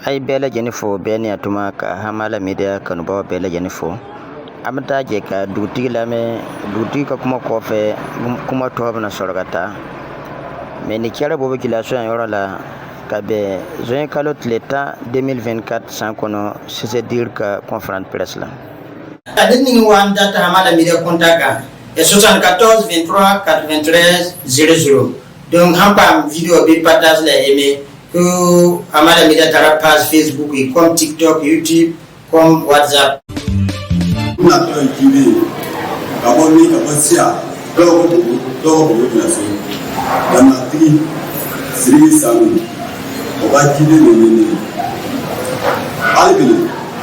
Ai bela jenifo beni atuma ka hamala media kanuba bela jenifo amta je ka duti lame duti ka kuma kofe kuma to na sorgata mais ni kera bobo kilation yora la ka be jean calot l'état 2024 sans kono c'est dire que conférence presse la adeni wan data hamala media contacta et 74 23 93 00 donc hampam vidéo bi partage la aimer que Amala Media Tara page Facebook et comme TikTok, YouTube, comme WhatsApp. On a fait un kiwi, abonné, kabasia, donc la fin. Dans la tri, Sri Sami, on va kiwi le menu. Allez,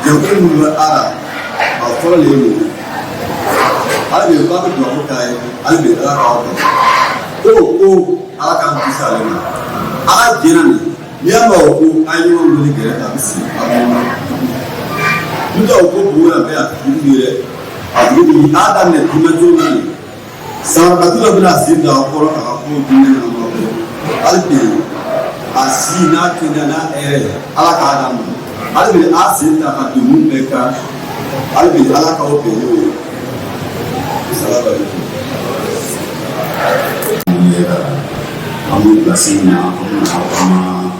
je vais nous ara, à fond les menus. Allez, le bac de l'avocat, allez, la carte. Oh, à la carte du salaire. À la dîner. Yamba oku anyo ngoli gere abisi abona muta oku buura be akire abudi adam ne dimajo ni sabatula bila sida okoro akapo dine na mako albi asina kinana ere alaka adam albi asinta ka dumu beka albi alaka ope yo salaba yera amu plasina amu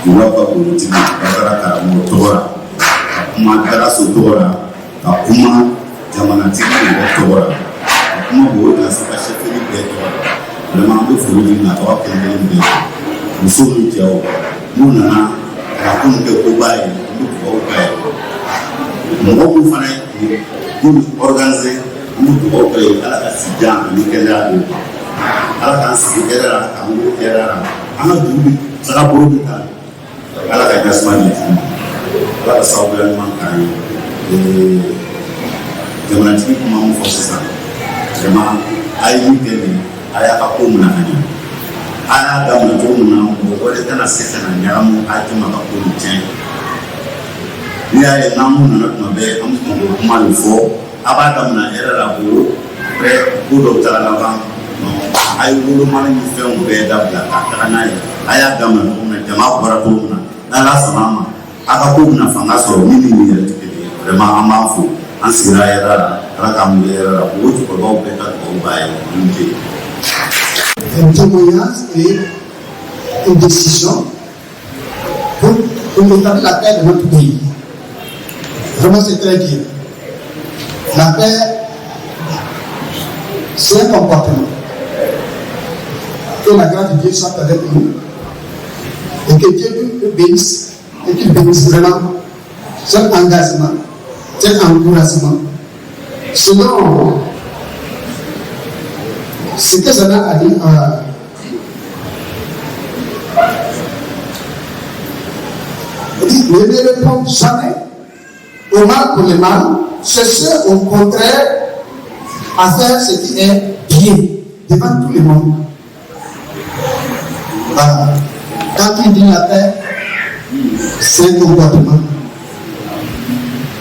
Wapa politik bagara karamu tora kuma dara so tora kuma jamana tiki tora kuma bo na saka shefeli be tora le mambo furu na tawa kende be musulu tiao munana na kunke ko baye ko baye mo ko fana ko organiser mo ko baye ala ka sijan ni kenda ala ka sigera ka mo era ana dubi saka buru ta ala ka jasmani ala ka sauran man kai jamana tiki kuma mu fosa jama ayi tele aya ka ko mun hanya aya da mun to mun ko wala tana sita na nyamu ajima ka ko mutien ni aya namu na kuma be am ko kuma fo abada mun era la buru pre ko docteur la ban ay wulu mala ni fen be da bla ka na aya gama na jama bora to na la sama aka ko na fanga so ni ni ya tike vraiment amafu an sira ya da ala kam ya da ko ko ba be ta ko ba ya ni un témoignage et une décision pour rétablir la paix de notre pays. Vraiment, c'est très bien. La paix, c'est un comportement. Que la grâce de Dieu soit avec nous et que Dieu nous bénisse et qu'il bénisse vraiment cet engagement, cet encouragement selon ce que Zana a dit ne répondez jamais au mal pour le mal, cherchez au contraire à faire ce qui est bien devant tout le monde. Voilà. Quand il dit la paix, c'est un comportement.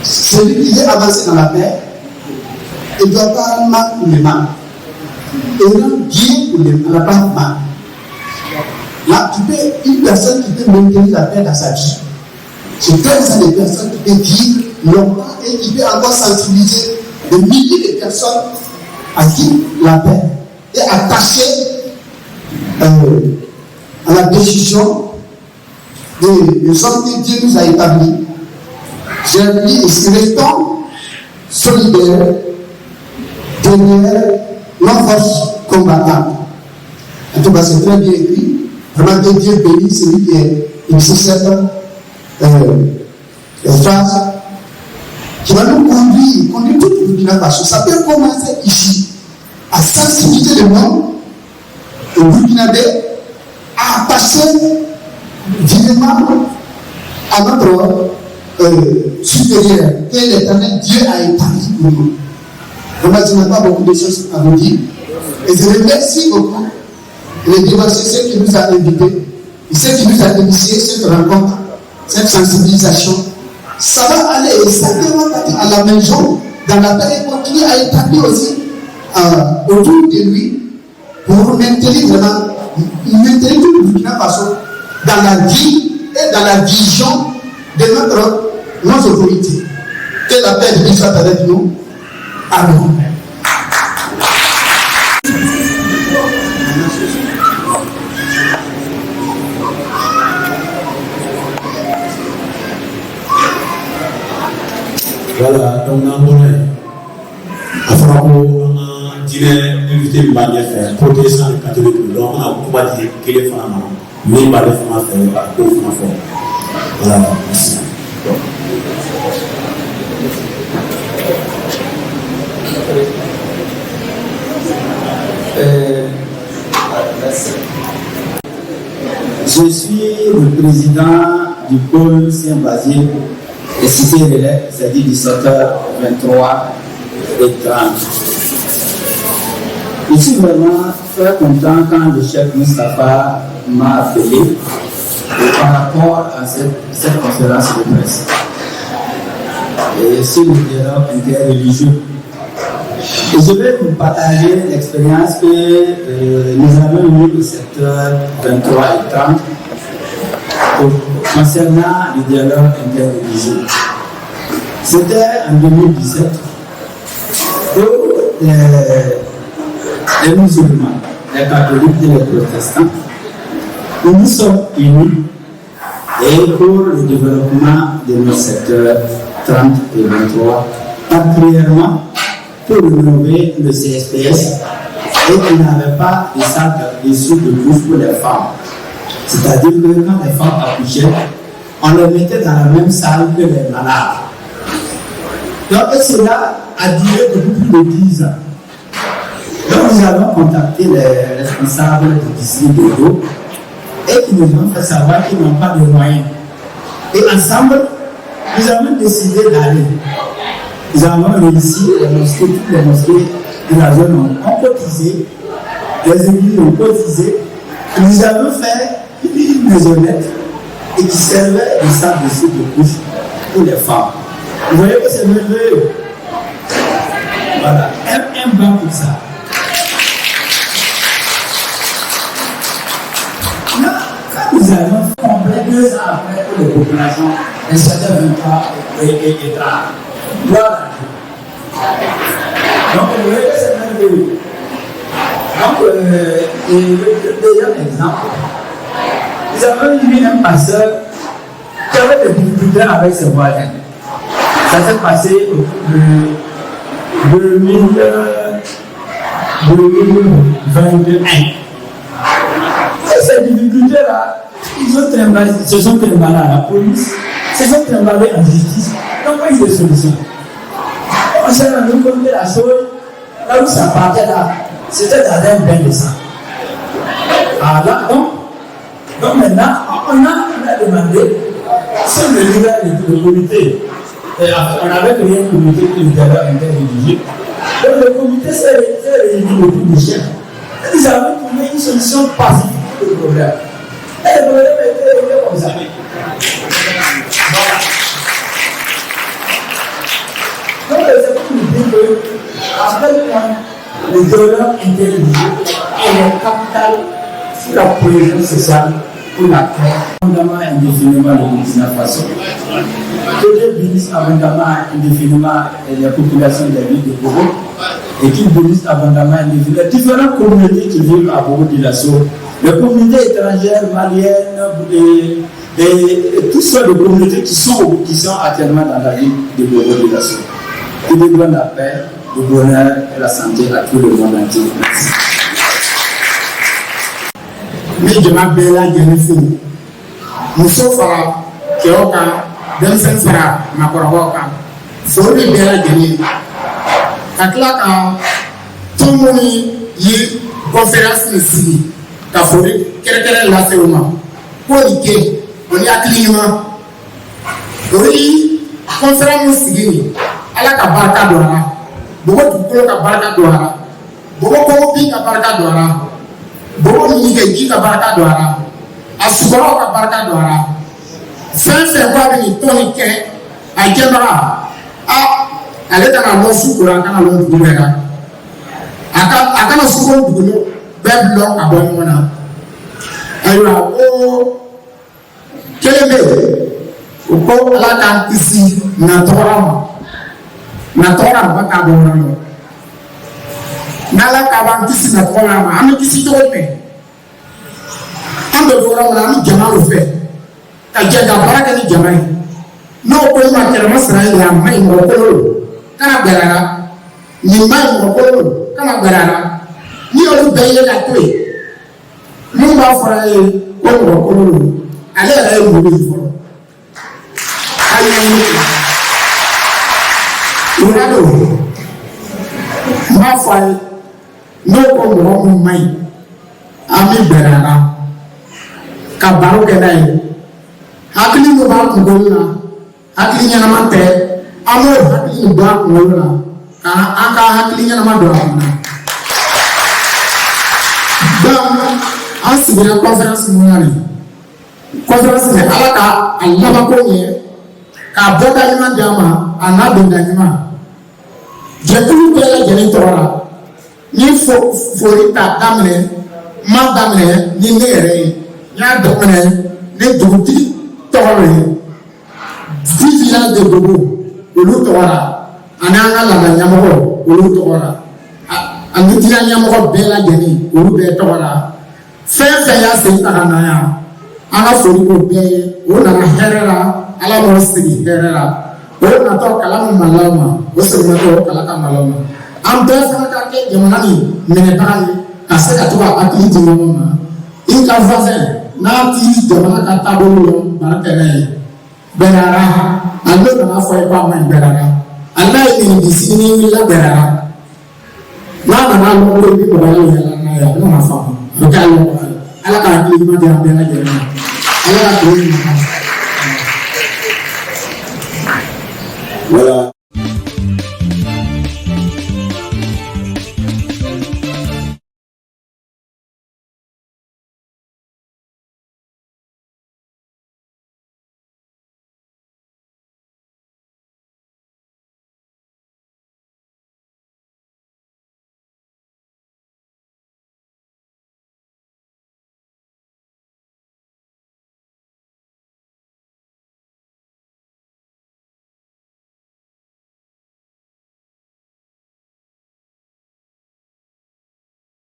Celui qui veut avancer dans la paix, il ne doit pas rendre mal pour le mal. Et rendre bien pour le mal, pas mal. Là, une personne qui peut maintenir la paix dans sa vie, c'est des personnes qui peuvent vivre longtemps et qui peuvent encore sensibiliser des milliers de personnes à qui la paix est attachée à la décision de ce que Dieu nous a établi. J'ai dit ici, restons solidaires derrière nos forces combattantes. En tout cas, c'est très bien écrit. Vraiment que Dieu bénisse celui qui est ici cette phrase qui va nous conduire tout le Burkina Faso. Ça peut commencer ici, à sensibiliser le monde au Burkinabé, à attacher vivement à notre supérieur, que l'Éternel Dieu a établi pour nous. Vraiment, je n'ai pas beaucoup de choses à vous dire. Et je remercie beaucoup les démonstrateurs qui nous a invités, et ceux qui nous a initié cette rencontre, cette sensibilisation. Ça va aller exactement à la maison, dans la paix, et continuer à établir aussi autour de lui pour maintenir tout le Burkina Faso dans la vie et dans la vision de nos autorités. Que la paix de Dieu soit avec nous. Amen. Voilà, donc on a invité le faire protestant et catholique. Donc on a beaucoup dit qu'il est femme, mais pas de femme à faire, pour femme à faire. Voilà, merci. Je suis le président du pôle Saint-Basile et cité relais, c'est-à-dire 17h23 et 30. Je suis vraiment très content quand le chef Moustapha m'a appelé par rapport à cette conférence de presse et sur le dialogue interreligieux. Et je vais vous partager l'expérience que nous avons eue de 7h23 et 30 concernant le dialogue interreligieux. C'était en 2017 où les musulmans, les catholiques et les protestants, nous sommes unis et pour le développement de nos secteurs 30 et 23, particulièrement pour rénover le CSPS et qu'il n'avait pas de salle dessous de bouche pour les femmes. C'est-à-dire que quand les femmes accouchaient, on les mettait dans la même salle que les malades. Donc cela a duré depuis plus de 10 ans. Donc nous avons contacté les responsables du district de l'eau et qui nous ont fait savoir qu'ils n'ont pas de moyens. Et ensemble, nous avons décidé d'aller. Nous avons réussi, toutes les mosquées de la zone ont cotisé, les églises ont cotisé, et nous avons fait une maisonnette et qui servait de salle de soupe de couche pour les femmes. Vous voyez que c'est merveilleux. Voilà, un banc pour ça. Là, quand nous avons complet 2 ans après pour les populations, les 7h23 et 30. Voilà. Donc, vous voyez que c'est merveilleux. Donc, deuxième exemple, nous avons eu un passeur qui avait des difficultés avec ses voisins. Ça s'est passé au cours de 2021. Et ces difficultés-là, ils se sont trimballés à la police, se sont trimballés en justice. Donc, il y a eu des solutions. On s'est rendu compte de la chose, là où ça partait là, c'était dans un bain de sang. Ah là, donc maintenant, on a demandé si le leader du comité, on avait créé un comité qui nous avait interreligieux. Donc le comité s'est réuni autour du chef. Et nous avons trouvé une solution pacifique au problème. Et le problème était réglé comme ça. Voilà. Donc, c'est pour nous dire que, à quel point le dialogue interreligieux est le capital sur la cohésion sociale pour la paix. Abondamment indéfiniment le Burkina Faso. Que Dieu bénisse abondamment indéfiniment les populations des villes de Bobo et qu'il bénisse abondamment indéfiniment les différentes communautés qui vivent à Bobo de l'Assaut, les communautés étrangères, maliennes et toutes sortes de communautés qui sont actuellement dans la ville de Bobo de l'Assaut. Que Dieu donne la paix, le bonheur et la santé à tout le monde entier. Merci. Mais je m'appelle Jennifer. Nous sommes Kioka, Densen Sara, Makoroka. Faut lui bien la gagner. Kaklaka, tout le monde y conférence ici. Kafori, quelqu'un là c'est au moins. Pour y on y a climat. Oui, conférence ici. Ala ka baraka doara bobo dukolo ka baraka doara bobo komo bi ka baraka doara bobo ni ke ji ka baraka doara asubaro ka baraka doara sense kwa bi toni ke ajebara ale kana lo sukura kana lo dubera aka na sukuro dugulo beblo abon mona ayo Kelebe uko ala kan kisi na tora baka bonano nala ka ban kisi na tora ma am kisi to me am do tora ma am jama lo fe ka jaga baraka ni jama no ko ma kera masra ya mai mo ko kana berara ni mai mo ko kana berara ni o be ye la to ni ba fara ye ko mo ko ale ara ye mo bi fo Urado ma fai no ko mo mai ami berana ka baro ke dai hakili no ba ko na hakili nya na mate amo hakili ba ko na ka aka hakili nya na ma do na dam asibira conference mo na ni conference ne alaka Allah ba ko ni ka boda ni ma dama ana benda ni ma jekulu bela jeni tora ni forita damne ma damne ni nere ya damne ne duti tora vivila de bobo ulu tora ananga la nyamoro ulu tora amitia nyamoro bela jeni ulu be tora fe ya se tarana ya ana foriko be ona herera ala mo sigi herera o na to kala malama o se ma to kala ka malama am be fa ka ke jamani mene tani ka se ka to ba ati ti mama in ka faze na ti jamana ka tabolo ba ka ne berara allo na fa ba ma berara alla ni di sini ni la berara na lo ko bi ko la ya na ya no ma fa ko ka lo ala ka ti ma de la jere ala ka ti